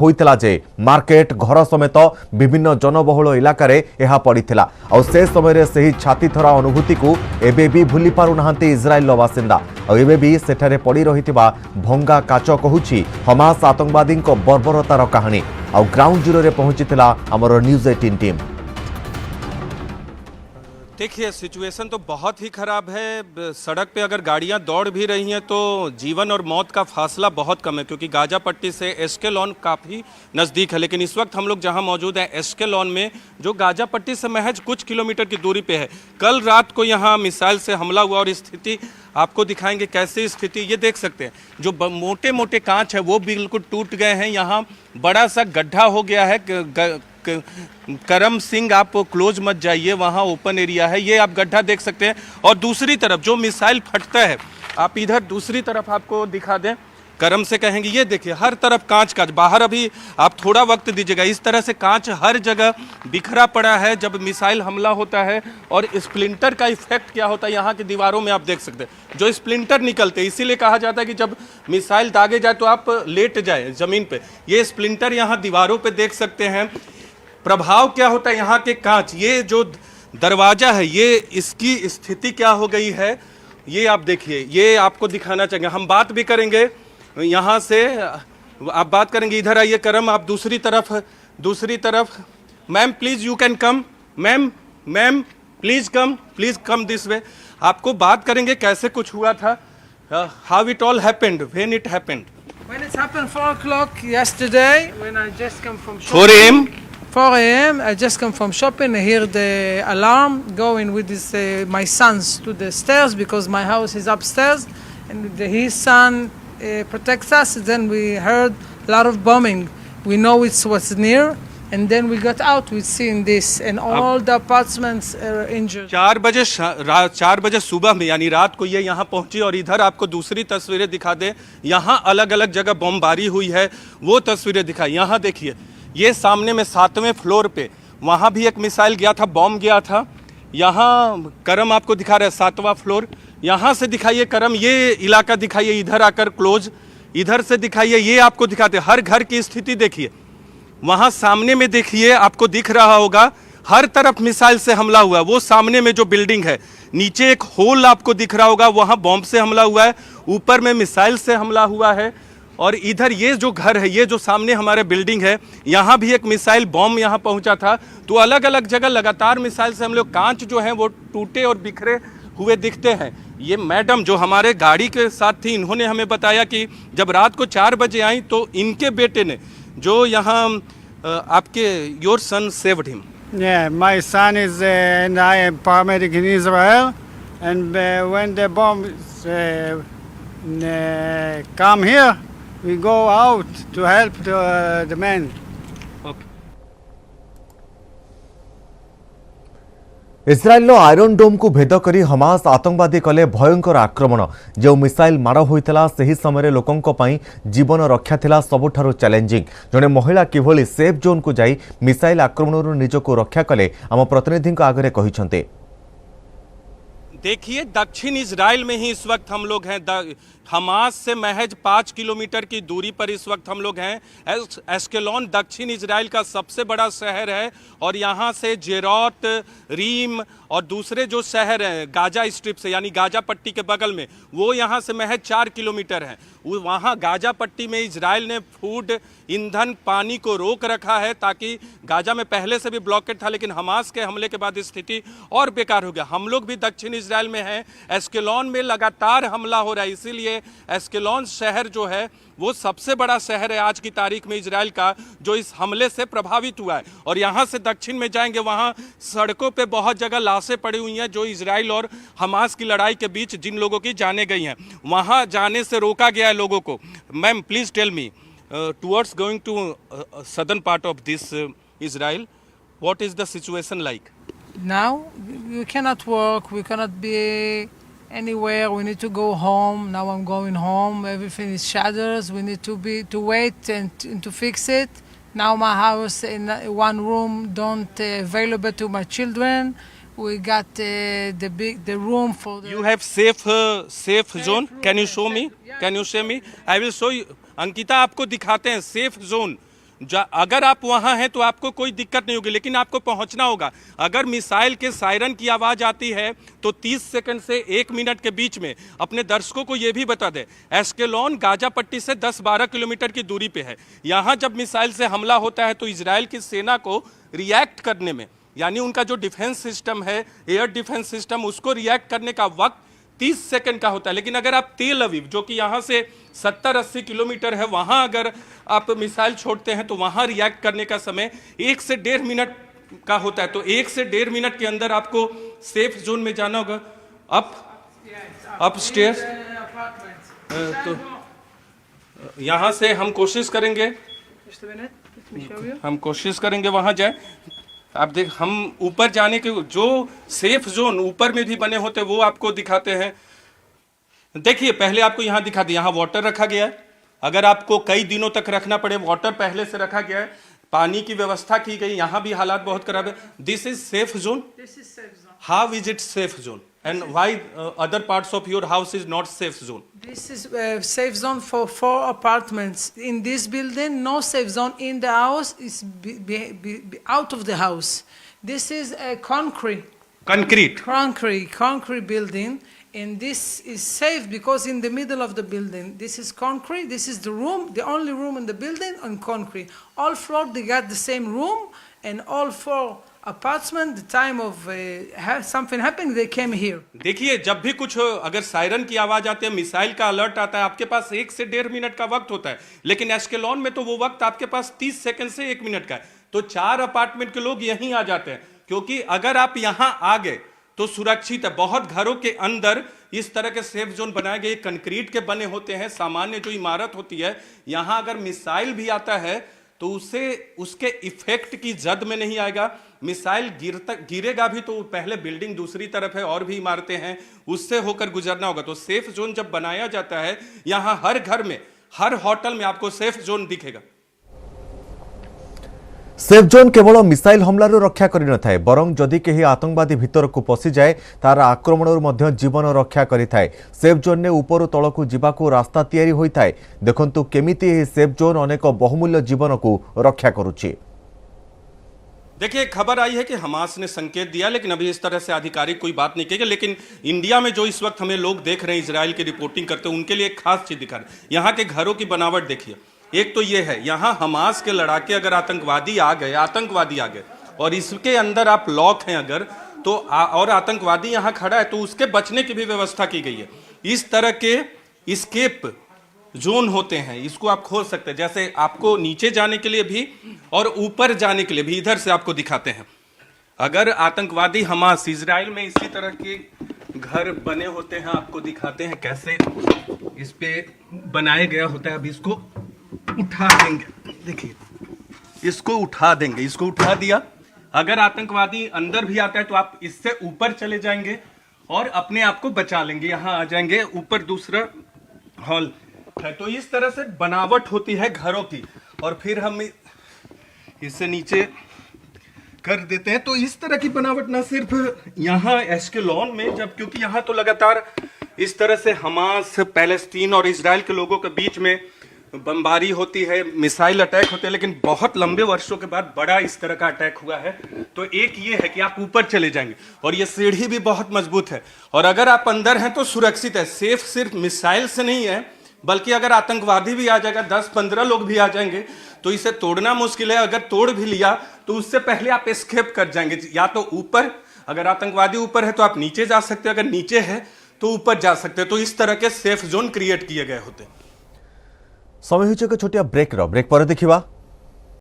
होइतला जे market घर समेत विभिन्न जनबहुल इलाकार यह पड़िथिला और से समय से छाती थरा अनुभूति को एबे भी भूली पारु नाहंती इजराइल बासिंदा और एबे भी सेठारे पड़ी रहिथिबा भंगा काच कहूछि हमास आतंकवादी बर्बरतार कहानी और ग्राउंड जीरो रे पहुंचीथिला हमर न्यूज 18 टीम। देखिए सिचुएशन तो बहुत ही ख़राब है। सड़क पे अगर गाड़ियां दौड़ भी रही हैं तो जीवन और मौत का फासला बहुत कम है, क्योंकि गाजा पट्टी से एस्केलॉन काफ़ी नज़दीक है। लेकिन इस वक्त हम लोग जहां मौजूद हैं एस्केलॉन में, जो गाजा पट्टी से महज कुछ किलोमीटर की दूरी पे है। कल रात को यहां मिसाइल से हमला हुआ और स्थिति आपको दिखाएंगे कैसे स्थिति। ये देख सकते हैं जो मोटे मोटे कांच है वो बिल्कुल टूट गए हैं। यहाँ बड़ा सा गड्ढा हो गया है। करम सिंह आप क्लोज मत जाइए, वहाँ ओपन एरिया है, ये आप गड्ढा देख सकते हैं। और दूसरी तरफ जो मिसाइल फटता है, आप इधर दूसरी तरफ आपको दिखा दें, करम से कहेंगे ये देखिए हर तरफ कांच कांच। बाहर अभी आप थोड़ा वक्त दीजिएगा, इस तरह से कांच हर जगह बिखरा पड़ा है जब मिसाइल हमला होता है। और स्प्लिंटर का इफेक्ट क्या होता है यहाँ की दीवारों में आप देख सकते हैं, जो स्प्लिंटर निकलते हैं। इसीलिए कहा जाता है कि जब मिसाइल दागे जाए तो आप लेट जाए ज़मीन पर। ये स्प्लिंटर यहाँ दीवारों पर देख सकते हैं। प्रभाव क्या होता है यहाँ के कांच, ये जो दरवाज़ा है ये इसकी स्थिति क्या हो गई है ये आप देखिए। ये आपको दिखाना चाहेंगे, हम बात भी करेंगे यहाँ से, आप बात करेंगे। इधर आइए करम, आप दूसरी तरफ। Ma'am please you can come, ma'am please come this way. आपको बात करेंगे कैसे कुछ हुआ था, how it all happened, when it happened. When it happened 4 o'clock yesterday, when I just come from shopping. 4 a.m. 4 a.m. I just come from shopping. I hear the alarm going with this, my sons to the stairs because my house is upstairs, and his son protects us. Then we heard a lot of bombing. We know it was near, and then we got out. We seen this, and all the apartments are injured. 4 बजे सुबह में यानी रात को ये यहाँ पहुँची। और इधर आपको दूसरी तस्वीरें दिखा दें, यहाँ अलग अलग जगह बमबारी हुई है, वो तस्वीरें दिखाई। यहाँ देखिए ये सामने में 7वें फ्लोर पे, वहाँ भी एक मिसाइल गया था, बॉम्ब गया था। यहाँ करम आपको दिखा रहे हैं 7वां फ्लोर। यहाँ से दिखाइए करम, ये इलाका दिखाइए, इधर आकर क्लोज, इधर से दिखाइए, ये आपको दिखाते हर घर की स्थिति देखिए। वहाँ सामने में देखिए आपको दिख रहा होगा हर तरफ मिसाइल से हमला हुआ है। वो सामने में जो बिल्डिंग है नीचे एक होल आपको दिख रहा होगा, वहाँ बॉम्ब से हमला हुआ है, ऊपर में मिसाइल से हमला हुआ है। और इधर ये जो घर है, ये जो सामने हमारे बिल्डिंग है, यहाँ भी एक मिसाइल बॉम्ब यहाँ पहुँचा था। तो अलग अलग जगह लगातार मिसाइल से हम लोग कांच जो हैं वो टूटे और बिखरे हुए दिखते हैं। ये मैडम जो हमारे गाड़ी के साथ थी, इन्होंने हमें बताया कि जब रात को 4 बजे आई तो इनके बेटे ने जो यहाँ आपके your son saved him. Yeah, my son is and I am paramedic in Israel, and when the bombs come here, we go out to help the men. Israel Iron Dome को भेद करी हमास आतंकवादी कले भयंकर आक्रमण। जो missile माड़ होता से समय लोकों जीवन रक्षा थिला सबुठारु चैलेंजिंग। जड़े महिला किभली सेफ जोन को जाई मिसाइल आक्रमण निजको रक्षा कले आम प्रतिनिधि आगे कहिसंते। देखिए दक्षिण इजराइल में ही इस वक्त हम लोग हैं। हमास से महज 5 किलोमीटर की दूरी पर इस वक्त हम लोग हैं। एस्केलॉन दक्षिण इजराइल का सबसे बड़ा शहर है और यहाँ से जेरोत, रीम और दूसरे जो शहर हैं गाजा स्ट्रिप से यानी गाजा पट्टी के बगल में, वो यहाँ से महज 4 किलोमीटर हैं। वहाँ गाजा पट्टी में इजराइल ने फूड, ईंधन, पानी को रोक रखा है ताकि गाजा में पहले से भी ब्लॉकेट था, लेकिन हमास के हमले के बाद स्थिति और बेकार हो गया। हम लोग भी दक्षिण इजराइल में हैं। एस्केलॉन में लगातार हमला हो रहा है, इसीलिए एस्केलॉन शहर जो है वो सबसे बड़ा शहर है आज की तारीख में इजराइल का, जो इस हमले से प्रभावित हुआ है। और यहाँ से दक्षिण में जाएंगे, वहाँ सड़कों पे बहुत जगह लाशें पड़ी हुई हैं जो इजराइल और हमास की लड़ाई के बीच जिन लोगों की जाने गई हैं, वहाँ जाने से रोका गया है लोगों को। Ma'am please tell me, towards going to southern part of this Israel, what is the situation like? Now we cannot work, we cannot be anywhere. We need to go home. Now I'm going home. Everything is shutters. We need to wait and to fix it. Now my house in one room don't available to my children. We got the room for the. You have safe zone. Can you show me? Can you show me? I will show you. Ankita आपको दिखाते हैं safe zone. अगर आप वहां हैं तो आपको कोई दिक्कत नहीं होगी, लेकिन आपको पहुंचना होगा। अगर मिसाइल के सायरन की आवाज आती है तो 30 सेकंड से 1 मिनट के बीच में, अपने दर्शकों को यह भी बता दें, एस्केलोन गाजा पट्टी से 10-12 किलोमीटर की दूरी पे है। यहां जब मिसाइल से हमला होता है तो इजराइल की सेना को रिएक्ट करने में, यानी उनका जो डिफेंस सिस्टम है, एयर डिफेंस सिस्टम, उसको रिएक्ट करने का वक्त 30 सेकंड का होता है। लेकिन अगर आप तेल अवीव, जो कि यहाँ से 70-80 किलोमीटर है, वहाँ अगर आप मिसाइल छोड़ते हैं तो वहाँ रिएक्ट करने का समय 1 से 1.5 मिनट का होता है। तो 1 से 1.5 मिनट के अंदर आपको सेफ जोन में जाना होगा। अप स्टेयर्स, तो यहाँ से हम कोशिश करेंगे वहाँ जाए। आप देख, हम ऊपर जाने के जो सेफ जोन ऊपर में भी बने होते हैं वो आपको दिखाते हैं। देखिए, पहले आपको यहाँ दिखा दिया, यहाँ वाटर रखा गया है। अगर आपको कई दिनों तक रखना पड़े, वाटर पहले से रखा गया है, पानी की व्यवस्था की गई। यहाँ भी हालात बहुत खराब है। This is safe zone. How is it safe zone and why other parts of your house is not safe zone? This is a safe zone for 4 apartments. In this building, no safe zone in the house, is out of the house. This is a concrete building, and this is safe because in the middle of the building, this is concrete. This is the room, the only room in the building on concrete. All floor they got the same room, and all 4 apartment, the time of something happening, they came here. देखिए, जब भी कुछ अगर siren की आवाज आती है, missile का अलर्ट आता है, आपके पास 1 से 1.5 मिनट का वक्त होता है। लेकिन एस्केलोन में तो वो वक्त आपके पास 30 सेकंड से 1 मिनट का है। तो 4 अपार्टमेंट के लोग यहीं आ जाते हैं, क्योंकि अगर आप यहां आ गए तो सुरक्षित है। बहुत घरों के अंदर इस तरह के सेफ जोन बनाए गए, कंक्रीट के बने होते हैं। सामान्य जो इमारत होती है, यहां अगर मिसाइल भी आता है तो उसके इफेक्ट की जद में नहीं आएगा। मिसाइल गिरेगा भी तो पहले बिल्डिंग दूसरी तरफ है और भी इमारतें हैं, उससे होकर गुजरना होगा। तो सेफ जोन जब बनाया जाता है, यहां हर घर में, हर होटल में आपको सेफ जोन दिखेगा। सेफ जोन केवल मिसाइल हमलारू रक्षा करि न थाए, बरं जदि केही आतंकवादी भितर को पशि जाए तार आक्रमणरू मध्य जीवन रक्षा करिथाए। सेफ जोन ने ऊपर तलकू जीवाकू रास्ता तैयारी होइथाए। देखंतु केमिति एही सेफ जोन अनेक बहुमूल्य जीवन को रक्षा करुछि। देखिए, खबर आई है कि हमास ने संकेत दिया, लेकिन अभी इस तरह से आधिकारिक कोई बात नहीं की गई। लेकिन इंडिया में जो इस वक्त हमें लोग देख रहे हैं, इजराइल की रिपोर्टिंग करते हैं, उनके लिए एक खास चीज दिखा रहे हैं। यहाँ के घरों की बनावट देखिए। एक तो ये है, यहाँ हमास के लड़ाके अगर आतंकवादी आ गए और इसके अंदर आप लॉक हैं अगर, तो और आतंकवादी यहाँ खड़ा है, तो उसके बचने की भी व्यवस्था की गई है। इस तरह के एस्केप जोन होते हैं, इसको आप खोल सकते हैं। जैसे आपको नीचे जाने के लिए भी और ऊपर जाने के लिए भी, इधर से आपको दिखाते हैं। अगर आतंकवादी हमास, इजराइल में इसी तरह के घर बने होते हैं, आपको दिखाते हैं कैसे इस पे बनाया गया होता है। अब इसको उठा देंगे, देखिए, इसको उठा देंगे, इसको उठा दिया। अगर आतंकवादी अंदर भी आता है तो आप इससे ऊपर चले जाएंगे और अपने आप को बचा लेंगे। यहां आ जाएंगे, ऊपर दूसरा हॉल है। तो इस तरह से बनावट होती है घरों की, और फिर हम इससे नीचे कर देते हैं। तो इस तरह की बनावट ना सिर्फ यहाँ एस्केलोन में, जब क्योंकि यहाँ तो लगातार इस तरह से हमास, पैलेस्टीन और इजराइल के लोगों के बीच में बमबारी होती है, मिसाइल अटैक होते हैं, लेकिन बहुत लंबे वर्षों के बाद बड़ा इस तरह का अटैक हुआ है। तो एक ये है कि आप ऊपर चले जाएंगे, और ये सीढ़ी भी बहुत मजबूत है, और अगर आप अंदर हैं तो सुरक्षित है। सेफ सिर्फ मिसाइल से नहीं है, बल्कि अगर आतंकवादी भी आ जाएगा, 10-15 लोग भी आ जाएंगे, तो इसे तोड़ना मुश्किल है। अगर तोड़ भी लिया तो उससे पहले आप एस्केप कर जाएंगे, या तो ऊपर, अगर आतंकवादी ऊपर है तो आप नीचे जा सकते हैं, अगर नीचे है तो ऊपर जा सकते हैं। तो इस तरह के सेफ जोन क्रिएट किए गए होते हैं। समय होइछ एक छोटिया ब्रेक पर देखिबा।